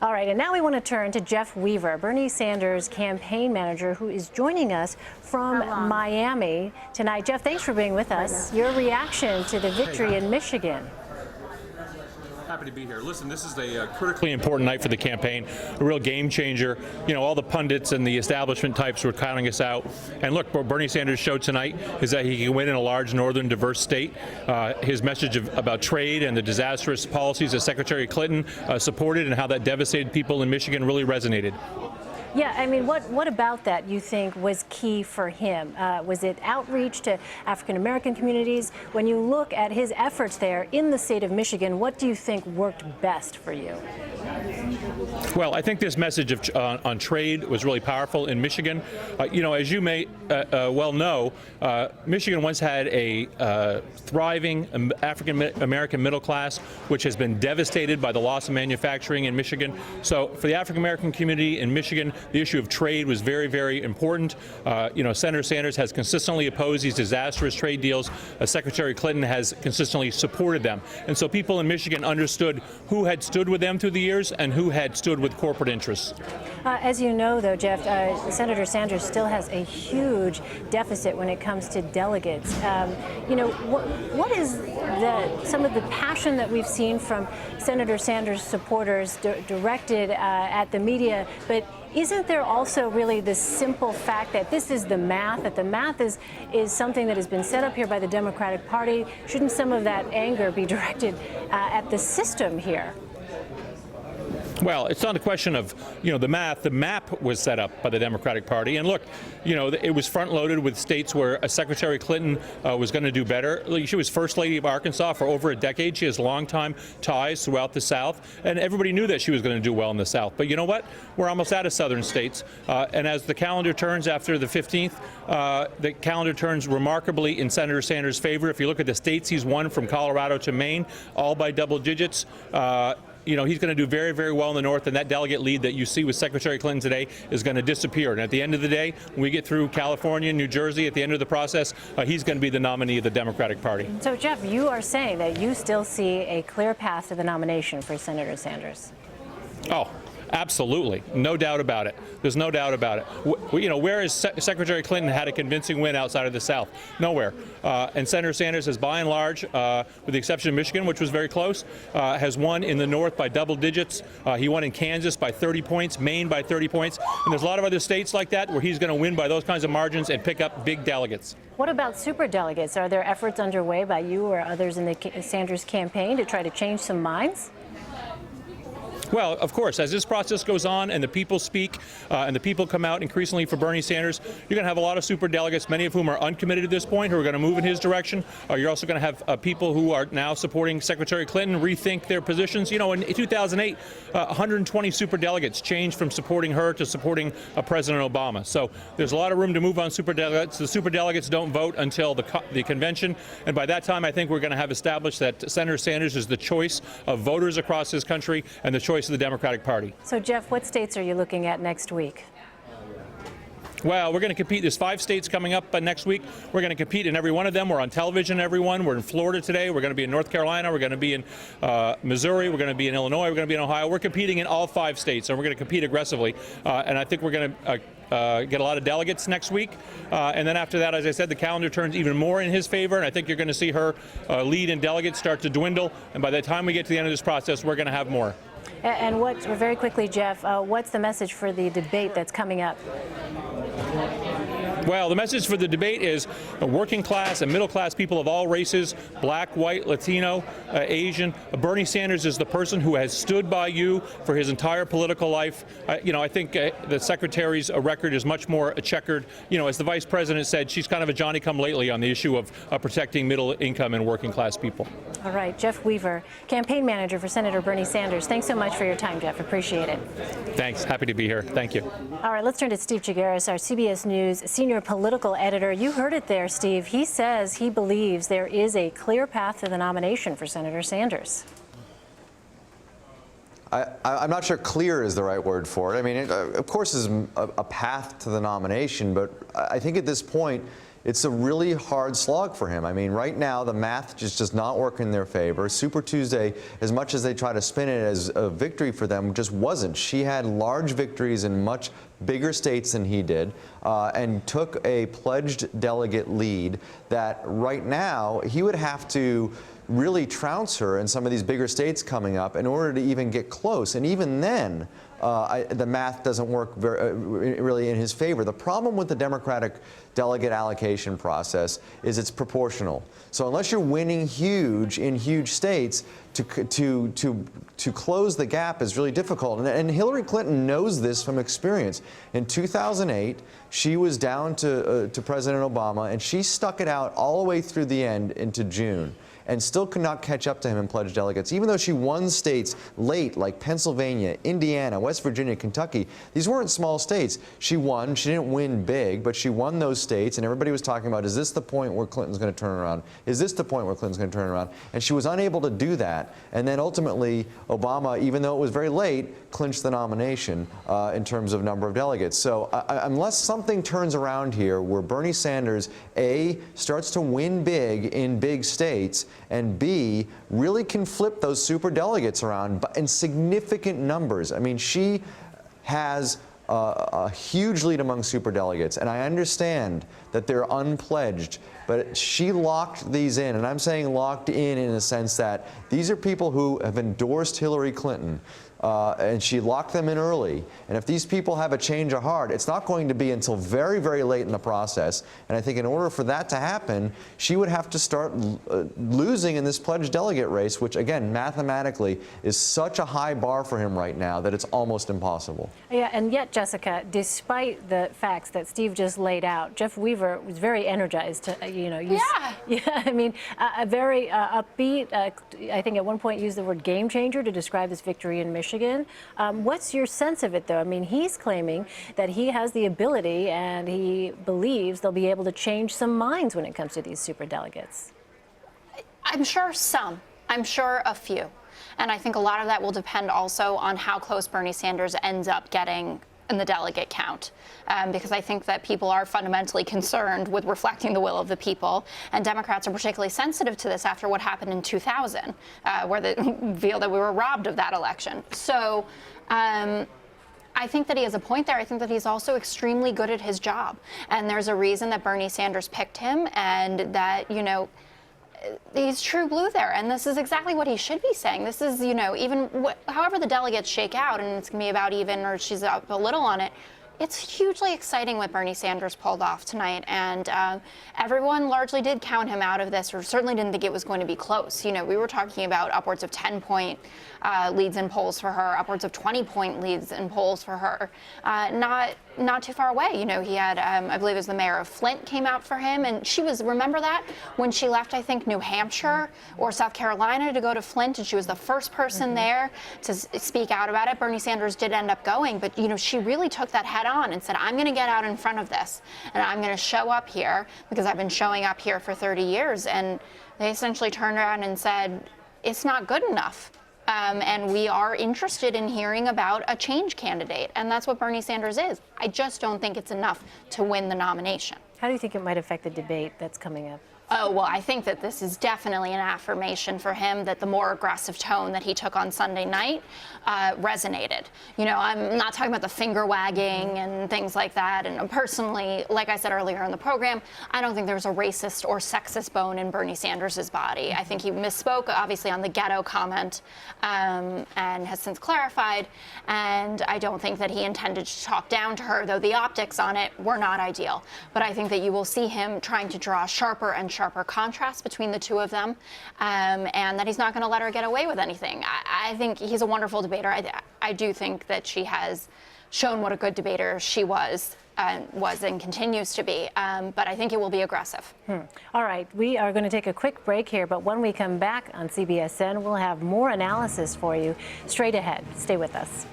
All right, and now we want to turn to Jeff Weaver, Bernie Sanders' campaign manager, who is joining us from Miami tonight. Jeff, thanks for being with us. Your reaction to the victory in Michigan. Happy to be here. Listen, this is a critically important night for the campaign, a real game changer. You know, all the pundits and the establishment types were counting us out. And look, what Bernie Sanders showed tonight is that he can win in a large northern diverse state. His message about trade and the disastrous policies that Secretary Clinton supported and how that devastated people in Michigan really resonated. Yeah, I mean, what about that you think was key for him? Was it outreach to African-American communities? When you look at his efforts there in the state of Michigan, what do you think worked best for you? Well, I think this message on trade was really powerful in Michigan. You know, as you may well know, Michigan once had a thriving African-American middle class, which has been devastated by the loss of manufacturing in Michigan. So for the African-American community in Michigan, the issue of trade was very, very important. You know, Senator Sanders has consistently opposed these disastrous trade deals. Secretary Clinton has consistently supported them. And so people in Michigan understood who had stood with them through the years and who had stood with corporate interests. As you know, though, Jeff, Senator Sanders still has a huge deficit when it comes to delegates. You know, what is some of the passion that we've seen from Senator Sanders supporters directed at the media, but isn't there also really the simple fact that this is the math, that the math is something that has been set up here by the Democratic Party? Shouldn't some of that anger be directed at the system here? Well, it's not a question of, you know, the math. The map was set up by the Democratic Party. And look, you know, it was front-loaded with states where Secretary Clinton was going to do better. She was First Lady of Arkansas for over a decade. She has longtime ties throughout the South. And everybody knew that she was going to do well in the South. But you know what? We're almost out of southern states. And as the calendar turns after the 15th, the calendar turns remarkably in Senator Sanders' favor. If you look at the states he's won from Colorado to Maine, all by double digits, you know, he's going to do very, very well in the North, and that delegate lead that you see with Secretary Clinton today is going to disappear. And at the end of the day, when we get through California and New Jersey at the end of the process, he's going to be the nominee of the Democratic Party. So, Jeff, you are saying that you still see a clear path to the nomination for Senator Sanders? Oh, absolutely. No doubt about it. There's no doubt about it. You know, where has Secretary Clinton had a convincing win outside of the South? Nowhere. And Senator Sanders has, by and large, with the exception of Michigan, which was very close, has won in the North by double digits. He won in Kansas by 30 points, Maine by 30 points. And there's a lot of other states like that where he's going to win by those kinds of margins and pick up big delegates. What about super delegates? Are there efforts underway by you or others in the Sanders campaign to try to change some minds? Well, of course, as this process goes on and the people speak and the people come out increasingly for Bernie Sanders, you're going to have a lot of super delegates, many of whom are uncommitted at this point, who are going to move in his direction. You're also going to have people who are now supporting Secretary Clinton rethink their positions. You know, in 2008, 120 super delegates changed from supporting her to supporting President Obama. So there's a lot of room to move on super delegates. The super delegates don't vote until the convention. And by that time, I think we're going to have established that Senator Sanders is the choice of voters across this country and the choice of the Democratic Party. So, Jeff, what states are you looking at next week? Well, we're going to compete. There's 5 states coming up next week. We're going to compete in every one of them. We're on television in every one. We're in Florida today. We're going to be in North Carolina. We're going to be in Missouri. We're going to be in Illinois. We're going to be in Ohio. We're competing in all 5 states, and we're going to compete aggressively. And I think we're going to get a lot of delegates next week. And then after that, as I said, the calendar turns even more in his favor, and I think you're going to see her lead in delegates start to dwindle. And by the time we get to the end of this process, we're going to have more. And very quickly, Jeff, what's the message for the debate that's coming up? Well, the message for the debate is working class and middle class people of all races, black, white, Latino, Asian. Bernie Sanders is the person who has stood by you for his entire political life. You know, I think the Secretary's record is much more checkered. You know, as the Vice President said, she's kind of a Johnny-come-lately on the issue of protecting middle income and working class people. All right, Jeff Weaver, campaign manager for Senator Bernie Sanders. Thanks so much for your time, Jeff. Appreciate it. Thanks. Happy to be here. Thank you. All right, let's turn to Steve Chigueras, our CBS News senior political editor. You heard it there, Steve. He says he believes there is a clear path to the nomination for Senator Sanders. I'm not sure clear is the right word for it. I mean, of course, there's a path to the nomination, but I think at this point, it's a really hard slog for him. I mean, right now, the math just does not work in their favor. Super Tuesday, as much as they try to spin it as a victory for them, just wasn't. She had large victories in much bigger states than he did, and took a pledged delegate lead that right now he would have to really trounce her in some of these bigger states coming up in order to even get close. And even then, the math doesn't work really in his favor. The problem with the Democratic delegate allocation process is it's proportional. So unless you're winning huge in huge states, to close the gap is really difficult. And Hillary Clinton knows this from experience. In 2008, she was down to President Obama, and she stuck it out all the way through the end into June, and still could not catch up to him in pledged delegates. Even though she won states late, like Pennsylvania, Indiana, West Virginia, Kentucky, these weren't small states. She won. She didn't win big, but she won those states, and everybody was talking about, is this the point where Clinton's going to turn around? Is this the point where Clinton's going to turn around? And she was unable to do that. And then ultimately, Obama, even though it was very late, clinched the nomination in terms of number of delegates. So unless something turns around here where Bernie Sanders, A, starts to win big in big states, and B, really can flip those super delegates around but in significant numbers. I mean, she has a huge lead among super delegates, and I understand that they're unpledged, but she locked these in, and I'm saying locked in the sense that these are people who have endorsed Hillary Clinton. And she locked them in early. And if these people have a change of heart, it's not going to be until very, very late in the process. And I think in order for that to happen, she would have to start losing in this pledged delegate race, which, again, mathematically is such a high bar for him right now that it's almost impossible. Yeah, and yet, Jessica, despite the facts that Steve just laid out, Jeff Weaver was very energized to, use. Yeah, I mean, a very upbeat, I think at one point used the word game changer to describe this victory in Michigan. What's your sense of it, though? I mean, he's claiming that he has the ability and he believes they'll be able to change some minds when it comes to these super delegates. I'm sure some. I'm sure a few. And I think a lot of that will depend also on how close Bernie Sanders ends up getting in the delegate count, because I think that people are fundamentally concerned with reflecting the will of the people, and Democrats are particularly sensitive to this after what happened in 2000, where they feel that we were robbed of that election. So I think that he has a point there. I think that he's also extremely good at his job, and there's a reason that Bernie Sanders picked him, and that, he's true blue there, and this is exactly what he should be saying. This is, even however the delegates shake out, and it's going to be about even, or she's up a little on it, it's hugely exciting what Bernie Sanders pulled off tonight, and everyone largely did count him out of this, or certainly didn't think it was going to be close. We were talking about upwards of 10-point leads in polls for her, upwards of 20-point leads in polls for her. Not too far away. He had, I believe it was the mayor of Flint came out for him, and she was, remember that? When she left, I think, New Hampshire or South Carolina to go to Flint, and she was the first person there to speak out about it. Bernie Sanders did end up going, but, she really took that head on and said, I'm going to get out in front of this, and I'm going to show up here because I've been showing up here for 30 years. And they essentially turned around and said, it's not good enough. And we are interested in hearing about a change candidate. And that's what Bernie Sanders is. I just don't think it's enough to win the nomination. How do you think it might affect the debate that's coming up? Oh, well, I think that this is definitely an affirmation for him that the more aggressive tone that he took on Sunday night resonated. I'm not talking about the finger wagging and things like that. And personally, like I said earlier in the program, I don't think there's a racist or sexist bone in Bernie Sanders' body. I think he misspoke, obviously, on the ghetto comment and has since clarified. And I don't think that he intended to talk down to her, though the optics on it were not ideal. But I think that you will see him trying to draw sharper and sharper contrast between the two of them, and that he's not going to let her get away with anything. I think he's a wonderful debater. I do think that she has shown what a good debater she was and continues to be, but I think it will be aggressive. All right, we are going to take a quick break here, but when we come back on CBSN, we'll have more analysis for you straight ahead. Stay with us.